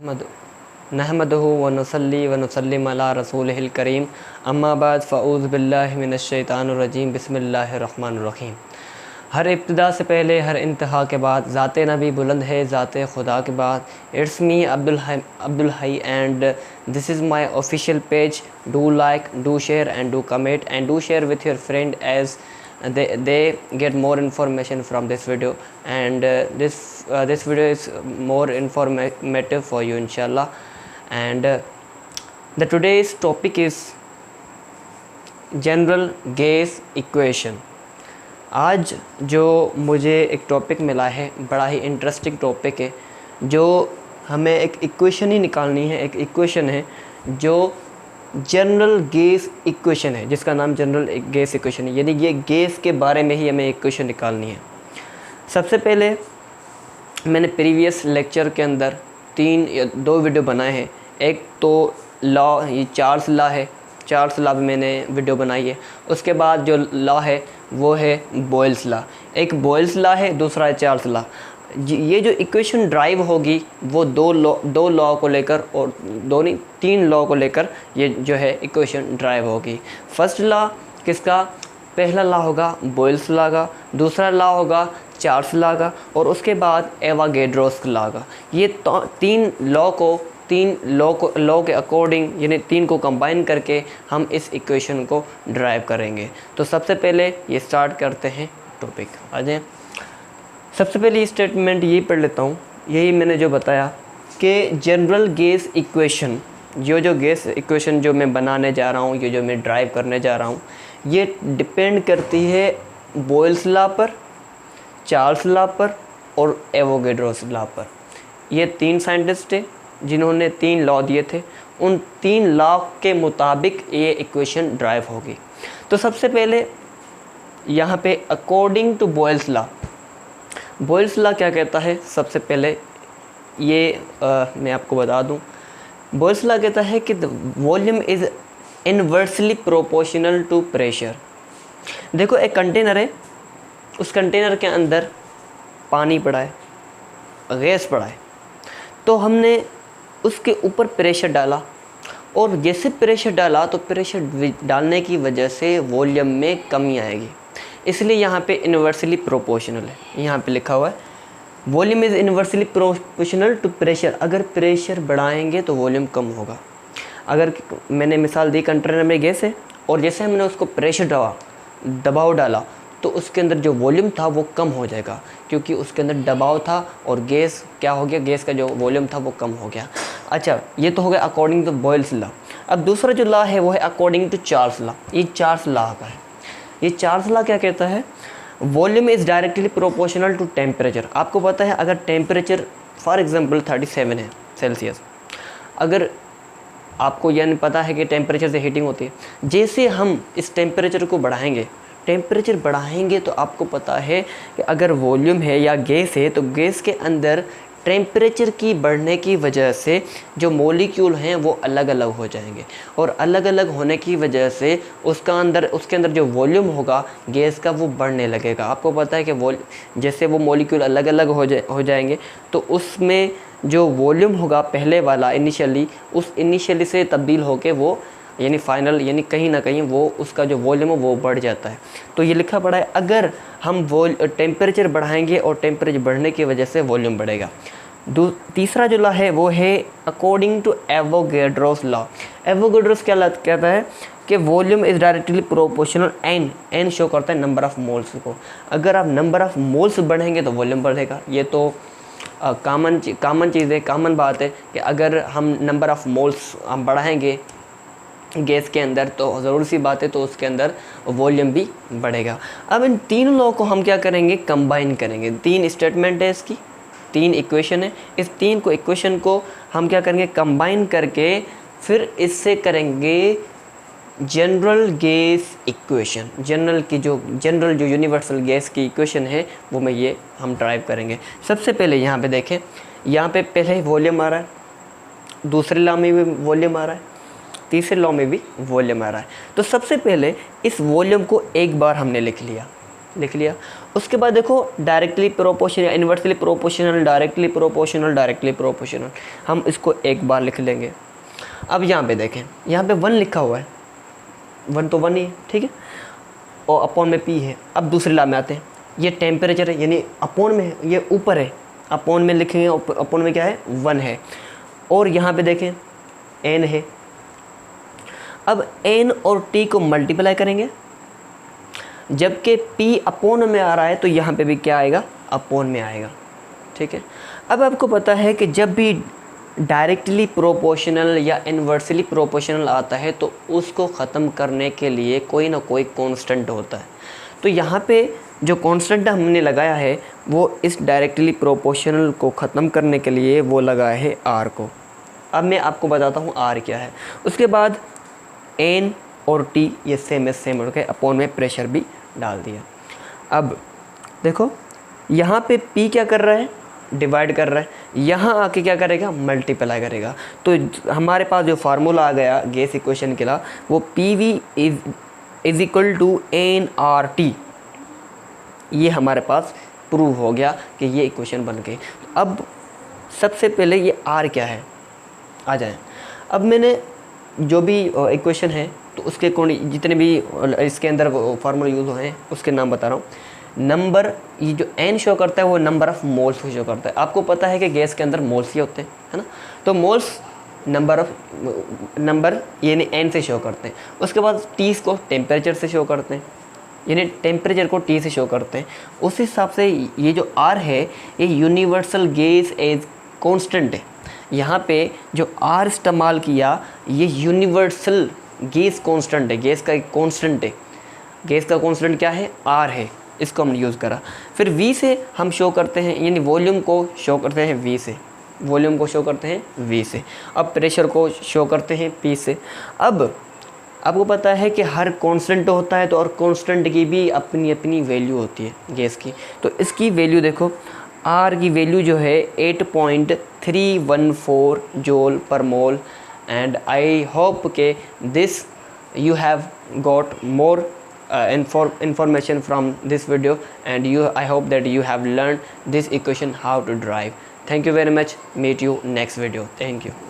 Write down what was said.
नहमदुहु व नुसल्ली व नुसल्लिम अला रसूलिहिल करीम अम्मा बाद फ़ऊज़ु बिल्लाहि मिनश शैतानिर रजीम बिस्मिल्लाहिर रहमानिर रहीम। हर इब्तिदा से पहले हर इंतहा के बाद ज़ाते नबी बुलंद है, ज़ाते खुदा के बाद। इट्स मी अब्दुल हई and this is my official page. Do like, do share and do comment and do share with your friend as they get more information from this video, and this video is more informative for you inshallah. And the today's topic is general gas equation. आज जो मुझे एक topic मिला है बड़ा ही interesting topic है, जो हमें एक इक्वेशन ही निकालनी है। एक इक्वेशन है जो जनरल गैस इक्वेशन है, जिसका नाम जनरल गैस इक्वेशन है, यानी ये गैस के बारे में ही हमें इक्वेशन निकालनी है। सबसे पहले मैंने प्रीवियस लेक्चर के अंदर 2 वीडियो बनाए हैं। एक तो लॉ, ये चार्ल्स लॉ है, चार्ल्स लॉ भी मैंने वीडियो बनाई है। उसके बाद जो लॉ है वो है बॉयल्स लॉ। एक बॉयल्स लॉ है, दूसरा है चार्ल्स लॉ। ये जो इक्वेशन ड्राइव होगी वो दो लॉ को लेकर, और 3 लॉ को लेकर ये जो है इक्वेशन ड्राइव होगी। फर्स्ट लॉ किसका? पहला लॉ होगा बॉयल्स लॉ का, दूसरा लॉ होगा चार्ल्स लॉ का, और उसके बाद एवोगैड्रोस लॉ का। ये 3 लॉ के अकॉर्डिंग, यानी 3 को कंबाइन करके हम इस इक्वेशन को ड्राइव करेंगे। तो सबसे पहले ये स्टार्ट करते हैं टॉपिक। आ जाएं। सबसे पहले स्टेटमेंट यही पढ़ लेता हूँ। यही मैंने जो बताया कि जनरल गैस इक्वेशन, जो गैस इक्वेशन जो मैं बनाने जा रहा हूँ, ये जो मैं ड्राइव करने जा रहा हूँ, ये डिपेंड करती है बॉयल्स लॉ पर, चार्ल्स लॉ पर और एवोगैड्रोस लॉ पर। ये 3 साइंटिस्ट थे जिन्होंने 3 लॉ दिए थे। उन 3 लॉ के मुताबिक ये इक्वेशन ड्राइव होगी। तो सबसे पहले यहाँ पे according to Boyle's law, Boyle's law क्या कहता है? सबसे पहले ये मैं आपको बता दूं। बॉयल्स लॉ कहता है कि the volume is inversely proportional to pressure. देखो, एक कंटेनर है, उस कंटेनर के अंदर पानी पड़ा है, गैस पड़ा है, तो हमने उसके ऊपर प्रेशर डाला, और जैसे प्रेशर डाला तो प्रेशर डालने की वजह से वॉल्यूम में कमी आएगी, इसलिए यहाँ पे इन्वर्सली प्रोपोर्शनल है। यहाँ पे लिखा हुआ है volume is inversely proportional to pressure. अगर प्रेशर बढ़ाएंगे तो वॉल्यूम कम होगा। अगर मैंने मिसाल दी, कंटेनर में गैस है, और जैसे हमने उसको प्रेशर दबाव डाला तो उसके अंदर जो वॉल्यूम था वो कम हो जाएगा, क्योंकि उसके अंदर दबाव था और गैस क्या हो गया, गैस का जो वॉल्यूम था वो कम हो गया। अच्छा, ये तो हो गया अकॉर्डिंग टू बॉयल्स लॉ। अब दूसरा जो लॉ है वो है अकॉर्डिंग टू चार्ल्स लॉ। ये चार्ल्स लॉ का है। ये चार्ल्स लॉ क्या कहता है? Volume is directly proportional to temperature. आपको पता है, अगर टेम्परेचर फॉर एग्जांपल 37 है सेल्सियस, अगर आपको यानी पता है कि टेम्परेचर से हीटिंग होती है, जैसे हम इस टेम्परेचर को बढ़ाएंगे तो आपको पता है कि अगर वॉल्यूम है या गैस है, तो गैस के अंदर टेम्परेचर की बढ़ने की वजह से जो मॉलिक्यूल हैं वो अलग अलग हो जाएंगे, और अलग अलग होने की वजह से उसके अंदर जो वॉल्यूम होगा गैस का वो बढ़ने लगेगा। आपको पता है कि जैसे वो मॉलिक्यूल अलग अलग हो जाएंगे, तो उसमें जो वॉल्यूम होगा पहले वाला इनिशियली से तब्दील होके वो यानी फाइनल, यानी कहीं ना कहीं वो उसका जो वॉल्यूम है वो बढ़ जाता है। तो ये लिखा पड़ा है, अगर हम टेम्परेचर बढ़ाएंगे और टेम्परेचर बढ़ने की वजह से वॉल्यूम बढ़ेगा। तीसरा जो लॉ है वो है according to Avogadro's law. Avogadro's क्या कहता है कि वॉल्यूम इज़ डायरेक्टली प्रोपोर्शनल एन शो करता है नंबर ऑफ़ मोल्स को। अगर आप नंबर ऑफ़ मोल्स बढ़ेंगे तो वॉल्यूम बढ़ेगा। ये तो कॉमन चीज़ है, कॉमन बात है कि अगर हम नंबर ऑफ़ मोल्स हम बढ़ाएंगे गैस के अंदर तो ज़रूर सी बात है, तो उसके अंदर वॉल्यूम भी बढ़ेगा। अब इन 3 लॉ को हम क्या करेंगे? कंबाइन करेंगे। 3 स्टेटमेंट है इसकी, 3 इक्वेशन है। इस 3 इक्वेशन को हम क्या करेंगे? कंबाइन करके फिर इससे करेंगे जनरल गैस इक्वेशन। जनरल जो यूनिवर्सल गैस की इक्वेशन है वो हम ड्राइव करेंगे। सबसे पहले यहाँ पे देखें, यहाँ पे पहले वॉल्यूम आ रहा है, दूसरे लॉ में भी वॉल्यूम आ रहा है, तीसरे लॉ में भी वॉल्यूम आ रहा है। तो सबसे पहले इस वॉल्यूम को एक बार हमने लिख लिया। लिख लिया। उसके बाद देखो directly proportional, inversely proportional, directly proportional, directly proportional, हम इसको एक बार लिख लेंगे। अब यहाँ पे देखें, यहाँ पे 1 लिखा हुआ है, 1 तो 1 ही है, ठीक है, और अपॉन में P है। अब दूसरे ला में आते हैं, ये टेम्परेचर है यानी अपॉन में है, ये ऊपर है, अपॉन में लिखेंगे, अपॉन में क्या है 1 है, और यहाँ पे देखें N है। अब N और T को मल्टीप्लाई करेंगे, जबकि P अपॉन में आ रहा है तो यहाँ पे भी क्या आएगा, अपॉन में आएगा, ठीक है। अब आपको पता है कि जब भी डायरेक्टली प्रोपोर्शनल या इन्वर्सली प्रोपोर्शनल आता है तो उसको ख़त्म करने के लिए कोई ना कोई कांस्टेंट होता है। तो यहाँ पे जो कांस्टेंट हमने लगाया है वो इस डायरेक्टली प्रोपोर्शनल को ख़त्म करने के लिए वो लगाया है R को। अब मैं आपको बताता हूँ R क्या है। उसके बाद N और T ये सेम हो गए, अपॉन में प्रेशर भी डाल दिया। अब देखो यहाँ पे P क्या कर रहा है, डिवाइड कर रहा है, यहाँ आके क्या करेगा, मल्टीप्लाई करेगा। तो हमारे पास जो फार्मूला आ गया गैस इक्वेशन के लिए वो PV is equal to nRT, ये हमारे पास प्रूव हो गया कि ये इक्वेशन बन गई। अब सबसे पहले ये R क्या है आ जाए। अब मैंने जो भी इक्वेशन है तो उसके जितने भी इसके अंदर फार्मूला यूज़ हुए हैं उसके नाम बता रहा हूँ। नंबर, ये जो n शो करता है वो नंबर ऑफ़ मोल्स को शो करता है। आपको पता है कि गैस के अंदर मोल्स ही होते हैं, है ना, तो मोल्स नंबर यानी n से शो करते हैं। उसके बाद T को टेम्परेचर से शो करते हैं, यानी टेम्परेचर को T से शो करते हैं। उस हिसाब से ये जो R है ये यूनिवर्सल गैस एज कांस्टेंट है। यहाँ पे जो R इस्तेमाल किया ये यूनिवर्सल गैस कांस्टेंट है, गैस का एक कांस्टेंट है। गैस का कांस्टेंट क्या है, R है, इसको हमने यूज़ करा। फिर V से हम शो करते हैं, यानी वॉल्यूम को शो करते हैं V से, वॉल्यूम को शो करते हैं V से। अब प्रेशर को शो करते हैं P से। अब आपको पता है कि हर कांस्टेंट होता है तो और कांस्टेंट की भी अपनी अपनी वैल्यू होती है गैस की। तो इसकी वैल्यू देखो, R की वैल्यू जो है 8.314 जूल पर मोल। एंड आई होप के this you have got more information from this video, and I hope that you have learned this equation how to drive. Thank you very much. Meet you next video. Thank you.